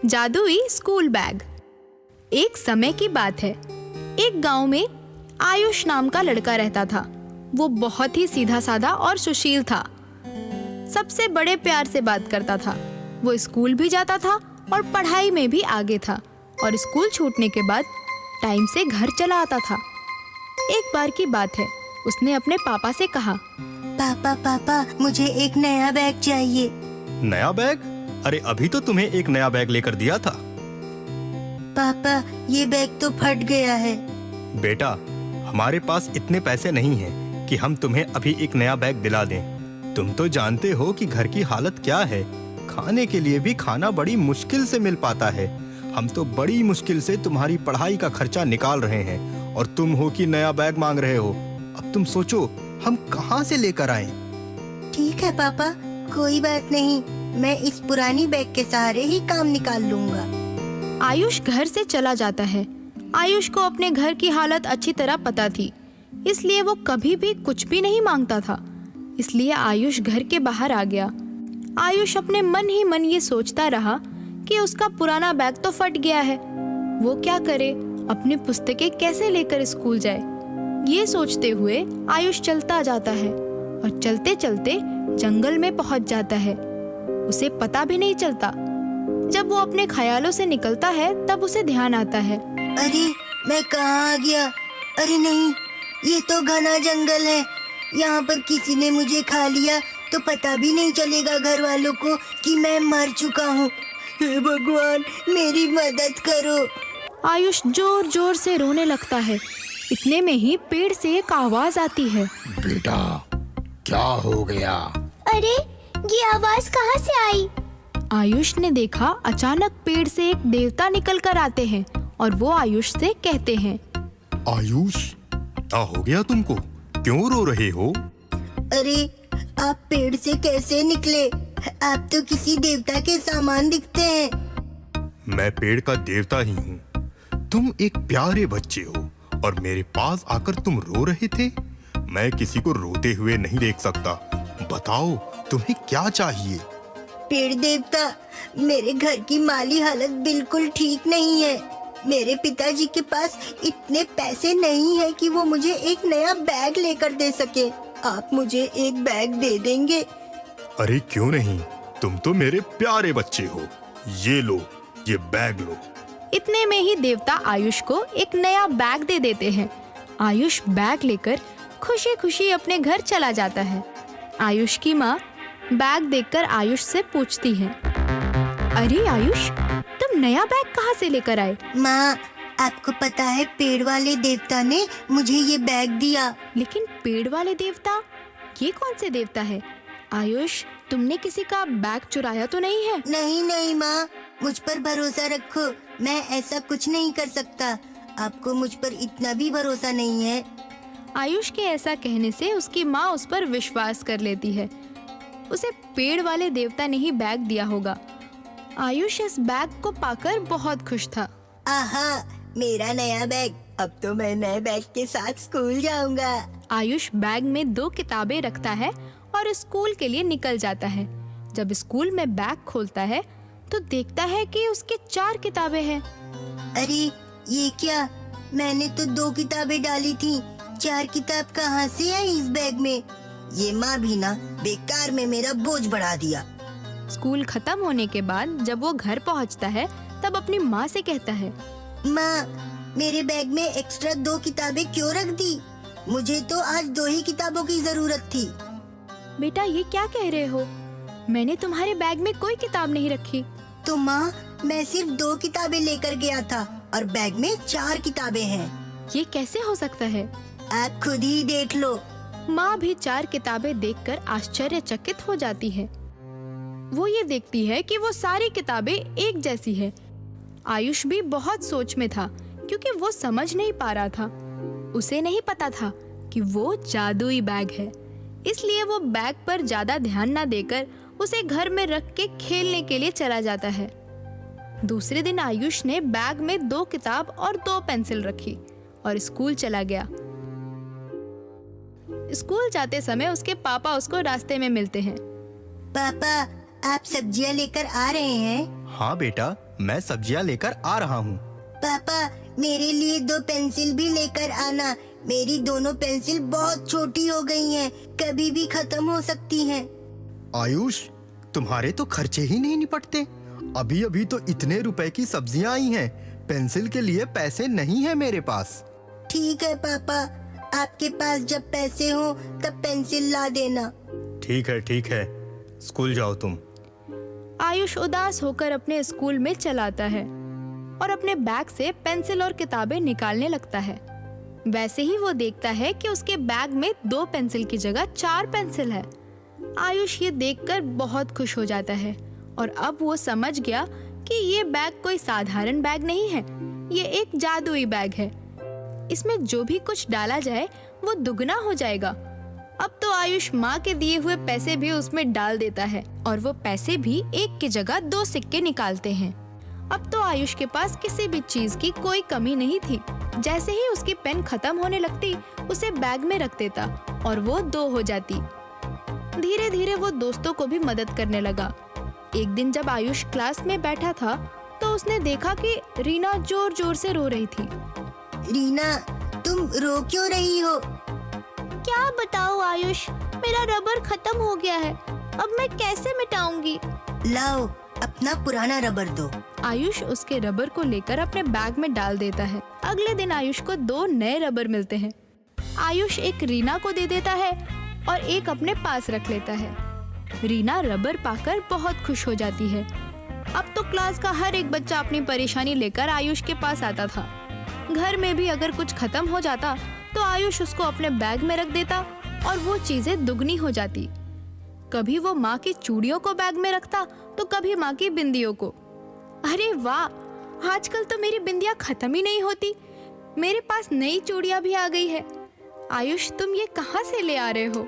जादुई school bag. एक समय की बात है, एक गांव में आयुष नाम का लड़का रहता था। वो बहुत ही सीधा साधा और सुशील था। सबसे बड़े प्यार से बात करता था। वो स्कूल भी जाता था और पढ़ाई में भी आगे था, और स्कूल छूटने के बाद टाइम से घर चला आता था। एक बार की बात है, उसने अपने पापा से कहा, पापा पापा मुझे एक नया बैग चाहिए। नया बैग? अरे अभी तो तुम्हें एक नया बैग लेकर दिया था। पापा ये बैग तो फट गया है। बेटा, हमारे पास इतने पैसे नहीं हैं कि हम तुम्हें अभी एक नया बैग दिला दें। तुम तो जानते हो कि घर की हालत क्या है। खाने के लिए भी खाना बड़ी मुश्किल से मिल पाता है। हम तो बड़ी मुश्किल से तुम्हारी पढ़ाई का खर्चा निकाल रहे हैं और तुम हो कि नया बैग मांग रहे हो। अब तुम सोचो हम कहाँ से लेकर आएं? ठीक है पापा, कोई बात नहीं, मैं इस पुरानी बैग के सहारे ही काम निकाल लूंगा। आयुष घर से चला जाता है। आयुष को अपने घर की हालत अच्छी तरह पता थी, इसलिए वो कभी भी कुछ भी नहीं मांगता था। इसलिए आयुष घर के बाहर आ गया। आयुष अपने मन ही मन ये सोचता रहा कि उसका पुराना बैग तो फट गया है। वो क्या करे, अपनी पुस्तकें कैसे लेकर स्कूल जाए। ये सोचते हुए आयुष चलता जाता है और चलते चलते जंगल में पहुंच जाता है। उसे पता भी नहीं चलता। जब वो अपने ख्यालों से निकलता है तब उसे ध्यान आता है, अरे मैं कहाँ आ गया? अरे नहीं, ये तो घना जंगल है। यहाँ पर किसी ने मुझे खा लिया तो पता भी नहीं चलेगा घर वालों को कि मैं मर चुका हूँ। हे भगवान, मेरी मदद करो। आयुष जोर जोर से रोने लगता है। इतने में ही पेड़ से एक आवाज आती है, बेटा क्या हो गया? अरे ये आवाज कहाँ से आई? आयुष ने देखा अचानक पेड़ से एक देवता निकल कर आते हैं और वो आयुष से कहते हैं, आयुष, क्या हो गया तुमको? क्यों रो रहे हो? अरे आप पेड़ से कैसे निकले? आप तो किसी देवता के सामान दिखते हैं। मैं पेड़ का देवता ही हूँ। तुम एक प्यारे बच्चे हो और मेरे पास आकर तुम रो रहे थे। मैं किसी को रोते हुए नहीं देख सकता। बताओ तुम्हें क्या चाहिए? पेड़ देवता, मेरे घर की माली हालत बिल्कुल ठीक नहीं है। मेरे पिताजी के पास इतने पैसे नहीं है कि वो मुझे एक नया बैग लेकर दे सके। आप मुझे एक बैग दे देंगे? अरे क्यों नहीं, तुम तो मेरे प्यारे बच्चे हो। ये लो, ये बैग लो। इतने में ही देवता आयुष को एक नया बैग दे देते हैं। आयुष बैग लेकर खुशी खुशी अपने घर चला जाता है। आयुष की माँ बैग देखकर आयुष से पूछती है, अरे आयुष, तुम नया बैग कहाँ से लेकर आए? माँ, आपको पता है पेड़ वाले देवता ने मुझे ये बैग दिया। लेकिन पेड़ वाले देवता, ये कौन से देवता है? आयुष, तुमने किसी का बैग चुराया तो नहीं है? नहीं नहीं माँ, मुझ पर भरोसा रखो, मैं ऐसा कुछ नहीं कर सकता। आपको मुझ पर इतना भी भरोसा नहीं है। आयुष के ऐसा कहने से उसकी माँ उस पर विश्वास कर लेती है। उसे पेड़ वाले देवता ने ही बैग दिया होगा। आयुष इस बैग को पाकर बहुत खुश था। आहा, मेरा नया बैग। अब तो मैं नए बैग के साथ स्कूल जाऊंगा। आयुष बैग में 2 किताबें रखता है और स्कूल के लिए निकल जाता है। जब स्कूल में बैग खोलता है तो देखता है कि उसके 4 किताबें हैं। अरे ये क्या? मैंने तो 2 किताबें डाली थी, 4 किताब कहाँ से आई इस बैग में? ये माँ भी ना बेकार में मेरा बोझ बढ़ा दिया। स्कूल खत्म होने के बाद जब वो घर पहुंचता है तब अपनी माँ से कहता है, माँ, मेरे बैग में एक्स्ट्रा 2 किताबें क्यों रख दी? मुझे तो आज 2 ही किताबों की जरूरत थी। बेटा ये क्या कह रहे हो? मैंने तुम्हारे बैग में कोई किताब नहीं रखी। तो माँ, मैं सिर्फ 2 किताबें लेकर गया था और बैग में 4 किताबें हैं। ये कैसे हो सकता है? आप खुद ही देख लो। माँ भी 4 किताबें देखकर आश्चर्यचकित हो जाती है। वो ये देखती है कि वो सारी किताबें एक जैसी है। आयुष भी बहुत सोच में था क्योंकि वो समझ नहीं पा रहा था। उसे नहीं पता था कि वो जादुई बैग है, इसलिए वो बैग पर ज्यादा ध्यान ना देकर उसे घर में रख के खेलने के लिए चला जाता है। दूसरे दिन आयुष ने बैग में 2 किताब और 2 पेंसिल रखी और स्कूल चला गया। स्कूल जाते समय उसके पापा उसको रास्ते में मिलते हैं। पापा, आप सब्जियाँ लेकर आ रहे हैं? हाँ बेटा, मैं सब्जियां लेकर आ रहा हूँ। पापा, मेरे लिए 2 पेंसिल भी लेकर आना। मेरी दोनों पेंसिल बहुत छोटी हो गई हैं, कभी भी खत्म हो सकती हैं। आयुष, तुम्हारे तो खर्चे ही नहीं निपटते। अभी अभी तो इतने रुपए की सब्जियां आई हैं, पेंसिल के लिए पैसे नहीं है मेरे पास। ठीक है पापा, आपके पास जब पैसे हो तब पेंसिल ला देना। ठीक है, स्कूल जाओ तुम। आयुष उदास होकर अपने स्कूल में चलाता है और अपने बैग से पेंसिल और किताबें निकालने लगता है। वैसे ही वो देखता है कि उसके बैग में 2 पेंसिल की जगह 4 पेंसिल है। आयुष ये देखकर बहुत खुश हो जाता है और अब वो समझ गया कि ये बैग कोई साधारण बैग नहीं है, ये एक जादुई बैग है। इसमें जो भी कुछ डाला जाए वो दुगना हो जाएगा। अब तो आयुष माँ के दिए हुए पैसे भी उसमें डाल देता है और वो पैसे भी एक की जगह 2 सिक्के निकालते हैं। अब तो आयुष के पास किसी भी चीज की कोई कमी नहीं थी। जैसे ही उसकी पेन खत्म होने लगती, उसे बैग में रख देता और वो 2 हो जाती। धीरे धीरे वो दोस्तों को भी मदद करने लगा। एक दिन जब आयुष क्लास में बैठा था तो उसने देखा कि रीना जोर जोर से रो रही थी। रीना, तुम रो क्यों रही हो? क्या बताऊं आयुष, मेरा रबर खत्म हो गया है, अब मैं कैसे मिटाऊंगी? लाओ, अपना पुराना रबर दो। आयुष उसके रबर को लेकर अपने बैग में डाल देता है। अगले दिन आयुष को 2 नए रबर मिलते हैं। आयुष एक रीना को दे देता है और एक अपने पास रख लेता है। रीना रबर पाकर बहुत खुश हो जाती है। अब तो क्लास का हर एक बच्चा अपनी परेशानी लेकर आयुष के पास आता था। घर में भी अगर कुछ खत्म हो जाता तो आयुष उसको अपने बैग में रख देता और वो चीजें दुगनी हो जाती। कभी वो माँ की चूड़ियों को बैग में रखता तो कभी माँ की बिंदियों को। अरे वाह, आजकल तो मेरी बिंदियाँ खत्म ही नहीं होती। मेरे पास नई चूड़ियाँ भी आ गई है। आयुष, तुम ये कहाँ से ले आ रहे हो?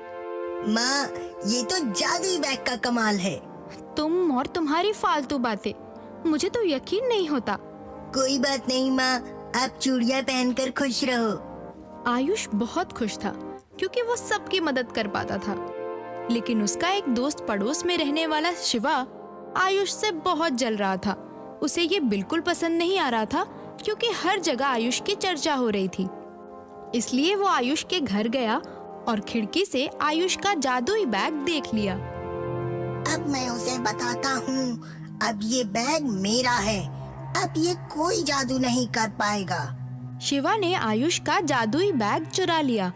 माँ, ये तो जादुई बैग का कमाल है। तुम और तुम्हारी फालतू बातें, मुझे तो यकीन नहीं होता। कोई बात नहीं माँ, आप चूड़ियाँ पहनकर खुश रहो। आयुष बहुत खुश था क्योंकि वो सबकी मदद कर पाता था। लेकिन उसका एक दोस्त पड़ोस में रहने वाला शिवा आयुष से बहुत जल रहा था। उसे ये बिल्कुल पसंद नहीं आ रहा था क्योंकि हर जगह आयुष की चर्चा हो रही थी। इसलिए वो आयुष के घर गया और खिड़की से आयुष का जादुई बैग देख लिया। अब मैं उसे बताता हूँ, अब ये बैग मेरा है, अब ये कोई जादू नहीं कर पाएगा। शिवा ने आयुष का जादुई बैग चुरा लिया।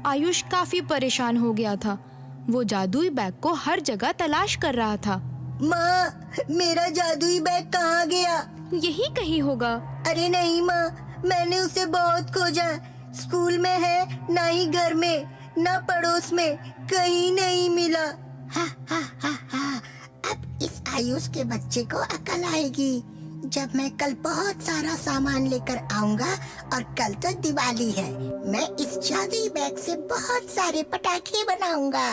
आयुष काफी परेशान हो गया था। वो जादुई बैग को हर जगह तलाश कर रहा था। माँ, मेरा जादुई बैग कहाँ गया? यही कहीं होगा। अरे नहीं माँ, मैंने उसे बहुत खोजा। स्कूल में है, ना ही घर में, ना पड़ोस में, कहीं नहीं मिला। हा हा हा हा, अब इस आयुष के बच्चे को अकल आएगी जब मैं कल बहुत सारा सामान लेकर आऊंगा। और कल तो दिवाली है, मैं इस जादुई बैग से बहुत सारे पटाखे बनाऊंगा।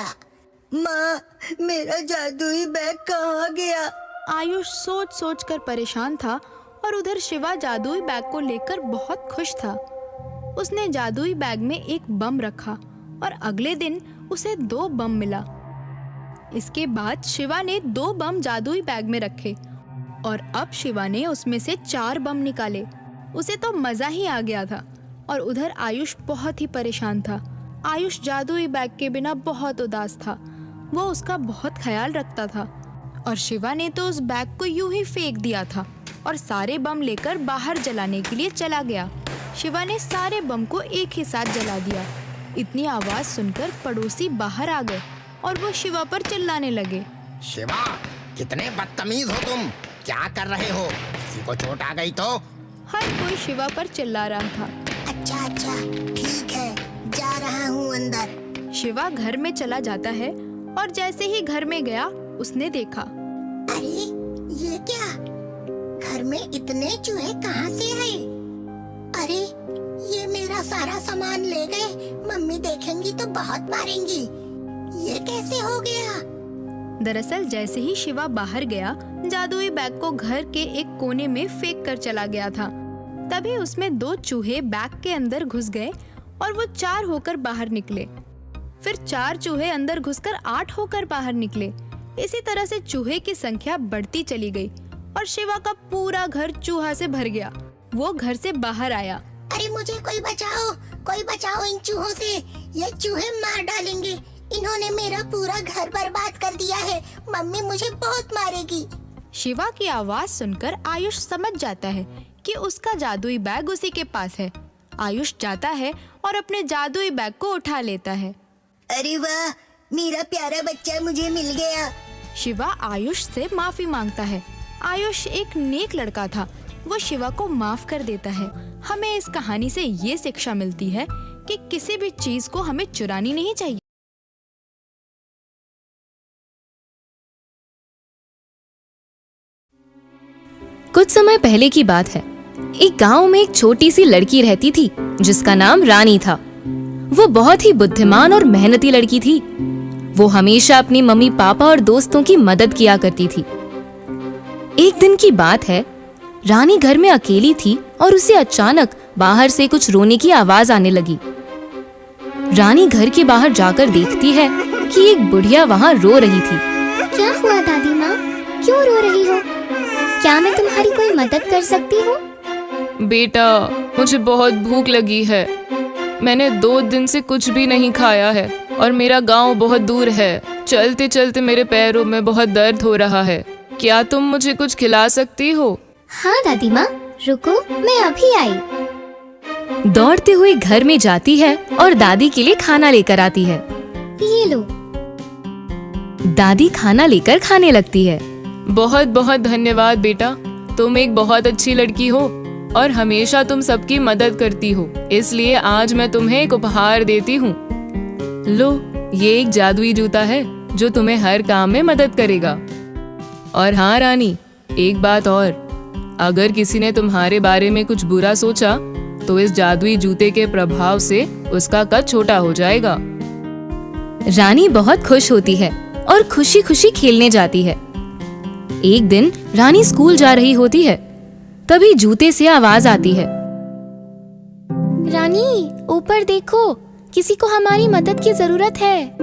माँ, मेरा जादुई बैग कहाँ गया? आयुष सोच सोच कर परेशान था और उधर शिवा जादुई बैग को लेकर बहुत खुश था। उसने जादुई बैग में एक बम रखा और अगले दिन उसे 2 बम मिला। इसके बाद शिवा ने 2 बम जादुई बैग में रखे और अब शिवा ने उसमें से 4 बम निकाले। उसे तो मजा ही आ गया था और उधर आयुष बहुत ही परेशान था। आयुष जादुई बैग के बिना बहुत उदास था। वो उसका बहुत ख्याल रखता था और शिवा ने तो उस बैग को यूं ही फेंक दिया था और सारे बम लेकर बाहर जलाने के लिए चला गया। शिवा ने सारे बम को एक ही साथ जला दिया। इतनी आवाज सुनकर पड़ोसी बाहर आ गए और वो शिवा पर चिल्लाने लगे। शिवा, कितने बदतमीज हो तुम, क्या कर रहे हो? किसी को चोट आ गई तो? हर कोई शिवा पर चिल्ला रहा था। अच्छा अच्छा, ठीक है, जा रहा हूँ अंदर। शिवा घर में चला जाता है और जैसे ही घर में गया उसने देखा, अरे ये क्या, घर में इतने चूहे कहाँ से आए? अरे ये मेरा सारा सामान ले गए, मम्मी देखेंगी तो बहुत मारेंगी। ये कैसे हो गया? दरअसल जैसे ही शिवा बाहर गया, जादुई बैग को घर के एक कोने में फेंक कर चला गया था। तभी उसमें 2 चूहे बैग के अंदर घुस गए और वो 4 होकर बाहर निकले। फिर 4 चूहे अंदर घुसकर 8 होकर बाहर निकले। इसी तरह से चूहे की संख्या बढ़ती चली गई और शिवा का पूरा घर चूहा से भर गया। वो घर से बाहर आया। अरे मुझे कोई बचाओ इन चूहों से। ये चूहे मार डालेंगे। इन्होंने मेरा पूरा घर बर्बाद कर दिया है। मम्मी मुझे बहुत मारेगी। शिवा की आवाज सुनकर आयुष समझ जाता है कि उसका जादुई बैग उसी के पास है। आयुष जाता है और अपने जादुई बैग को उठा लेता है। अरे वाह, मेरा प्यारा बच्चा मुझे मिल गया। शिवा आयुष से माफी मांगता है। आयुष एक नेक लड़का था। वो शिवा को माफ कर देता है। हमें इस कहानी से ये शिक्षा मिलती है कि किसी भी चीज को हमें चुरानी नहीं चाहिए। कुछ समय पहले की बात है। एक गांव में एक छोटी सी लड़की रहती थी जिसका नाम रानी था। वो बहुत ही बुद्धिमान और मेहनती लड़की थी। वो हमेशा अपनी मम्मी पापा और दोस्तों की मदद किया करती थी। एक दिन की बात है, रानी घर में अकेली थी और उसे अचानक बाहर से कुछ रोने की आवाज आने लगी। रानी घर के बाहर जाकर देखती है कि एक बुढ़िया वहां रो रही थी। क्या हुआ दादी माँ, क्यों रो रही हो? क्या मैं तुम्हारी कोई मदद कर सकती हूँ? बेटा, मुझे बहुत भूख लगी है। मैंने 2 दिन से कुछ भी नहीं खाया है और मेरा गांव बहुत दूर है। चलते चलते मेरे पैरों में बहुत दर्द हो रहा है। क्या तुम मुझे कुछ खिला सकती हो? हाँ दादी माँ, रुको, मैं अभी आई। दौड़ते हुए घर में जाती है और दादी के लिए खाना लेकर आती है। ये लो। दादी खाना लेकर खाने लगती है। बहुत बहुत धन्यवाद बेटा, तुम एक बहुत अच्छी लड़की हो और हमेशा तुम सबकी मदद करती हो, इसलिए आज मैं तुम्हें एक उपहार देती हूँ। लो, ये एक जादुई जूता है जो तुम्हें हर काम में मदद करेगा। और हाँ रानी, एक बात और, अगर किसी ने तुम्हारे बारे में कुछ बुरा सोचा तो इस जादुई जूते के प्रभाव से उसका कद छोटा हो जाएगा। रानी बहुत खुश होती है और खुशी खुशी खेलने जाती है। एक दिन रानी स्कूल जा रही होती है, तभी जूते से आवाज आती है। रानी, ऊपर देखो, किसी को हमारी मदद की जरूरत है।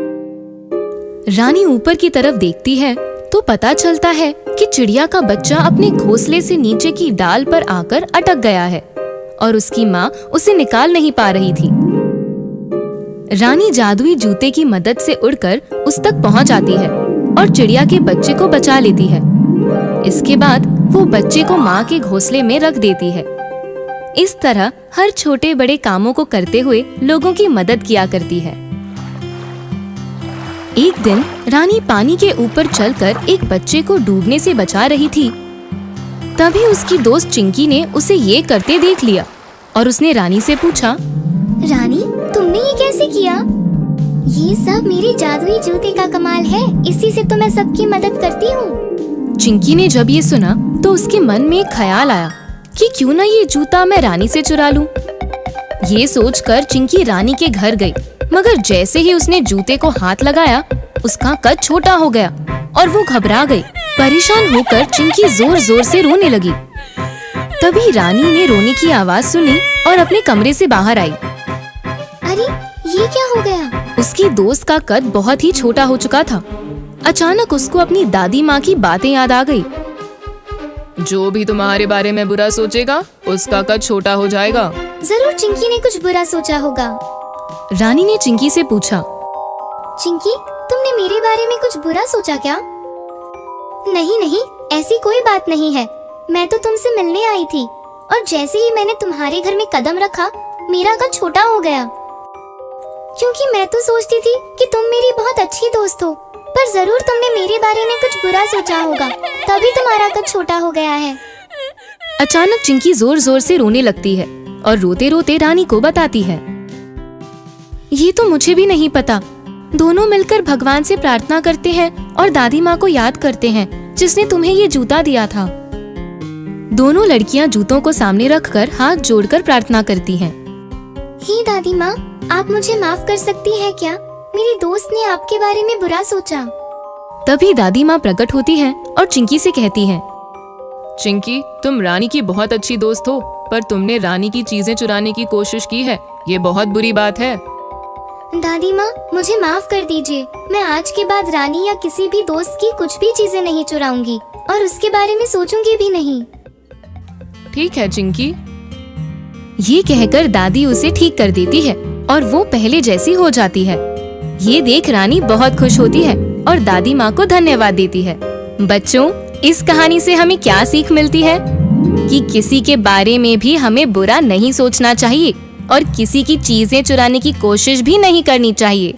रानी ऊपर की तरफ देखती है तो पता चलता है कि चिड़िया का बच्चा अपने घोंसले से नीचे की डाल पर आकर अटक गया है और उसकी माँ उसे निकाल नहीं पा रही थी। रानी जादुई जूते की मदद से उड़कर उस तक पहुँच जाती है और चिड़िया के बच्चे को बचा लेती है। इसके बाद वो बच्चे को माँ के घोंसले में रख देती है। इस तरह हर छोटे बड़े कामों को करते हुए लोगों की मदद किया करती है। एक दिन रानी पानी के ऊपर चलकर एक बच्चे को डूबने से बचा रही थी। तभी उसकी दोस्त चिंकी ने उसे ये करते देख लिया और उसने रानी से पूछा, रानी, तुमने ये कैसे किया? ये सब मेरे जादुई जूते का कमाल है, इसी से तो मैं सबकी मदद करती हूँ। चिंकी ने जब ये सुना तो उसके मन में एक ख्याल आया कि क्यों ना ये जूता मैं रानी से चुरा लूं। ये सोचकर चिंकी रानी के घर गई, मगर जैसे ही उसने जूते को हाथ लगाया उसका कद छोटा हो गया और वो घबरा गई। परेशान होकर चिंकी जोर जोर से रोने लगी। तभी रानी ने रोने की आवाज सुनी और अपने कमरे से बाहर आई। अरे, ये क्या हो गया? उसकी दोस्त का कद बहुत ही छोटा हो चुका था। अचानक उसको अपनी दादी माँ की बातें याद आ गई। जो भी तुम्हारे बारे में बुरा सोचेगा उसका कद छोटा हो जाएगा। जरूर चिंकी ने कुछ बुरा सोचा होगा। रानी ने चिंकी से पूछा, चिंकी, तुमने मेरे बारे में कुछ बुरा सोचा क्या? नहीं नहीं, ऐसी कोई बात नहीं है। मैं तो तुमसे मिलने आई थी और जैसे ही मैंने तुम्हारे घर में कदम रखा मेरा कद छोटा हो गया, क्योंकि मैं तो सोचती थी कि तुम मेरी बहुत अच्छी दोस्त हो, पर जरूर तुमने मेरे बारे में कुछ बुरा सोचा होगा, तभी तुम्हारा कद छोटा हो गया है। अचानक चिंकी जोर जोर से रोने लगती है और रोते रोते रानी को बताती है, ये तो मुझे भी नहीं पता। दोनों मिलकर भगवान से प्रार्थना करते हैं और दादी माँ को याद करते हैं जिसने तुम्हें ये जूता दिया था। दोनों लड़कियाँ जूतों को सामने रखकर हाथ जोड़कर प्रार्थना करती हैं। हे दादी माँ, आप मुझे माफ कर सकती हैं क्या? मेरी दोस्त ने आपके बारे में बुरा सोचा। तभी दादी माँ प्रकट होती हैं और चिंकी से कहती हैं, चिंकी, तुम रानी की बहुत अच्छी दोस्त हो, पर तुमने रानी की चीजें चुराने की कोशिश की है, ये बहुत बुरी बात है। दादी माँ, मुझे माफ कर दीजिए। मैं आज के बाद रानी या किसी भी दोस्त की कुछ भी चीजें नहीं चुराऊंगी और उसके बारे में सोचूंगी भी नहीं। ठीक है चिंकी। ये कहकर दादी उसे ठीक कर देती है और वो पहले जैसी हो जाती है। ये देख रानी बहुत खुश होती है और दादी माँ को धन्यवाद देती है। बच्चों, इस कहानी से हमें क्या सीख मिलती है कि किसी के बारे में भी हमें बुरा नहीं सोचना चाहिए और किसी की चीजें चुराने की कोशिश भी नहीं करनी चाहिए।